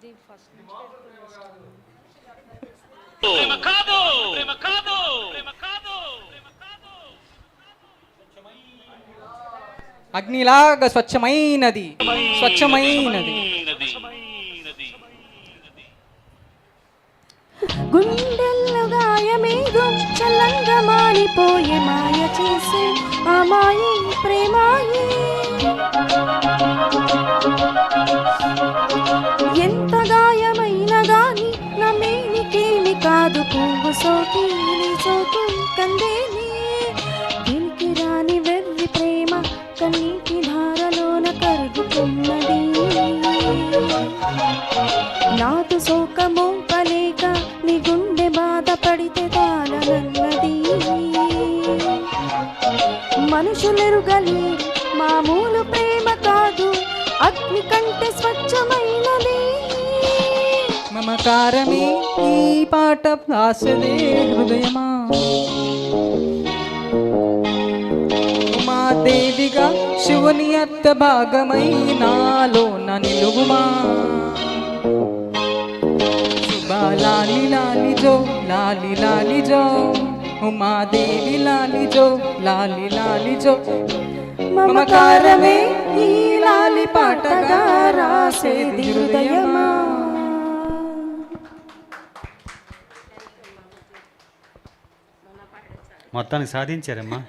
అది ఫస్ట్ అగ్నిలాగా స్వచ్ఛమైనది స్వచ్ఛమైనది గుండెల్లో గాయమేదో చల్లంగా మారిపోయే మాయ చేసే ఆ మాయే ప్రేమాయే ఎంత గాయమైనా గాని నా మేనికేమి కాదు పువ్వు సోకి నీ సోకు కందేని దీనికి రాని వెర్రి ప్రేమ కన్నీటి ధారలోన కరుగుతున్నది నాదు సోకమో కలేక నీ గుండె బాధపడితే తాళనన్నది మనుషులెరుగలి మామూలు ప్రేమ కాదు అగ్ని కంటే స్వచ్ఛమైనది మమకారమే ఈ పాట రాసదే హృదయమా ఉమాదేవిగా శివుని అత్త భాగమై నాలో నిలుగుమా లాలి లాలి జో లాలి లాలి జో ఉమాదేవి లాలి జో లాలి లాలి జో మమకారమే ఈ లాలి పాటగా రాసేది హృదయమా. మొత్తానికి సాధించారమ్మా.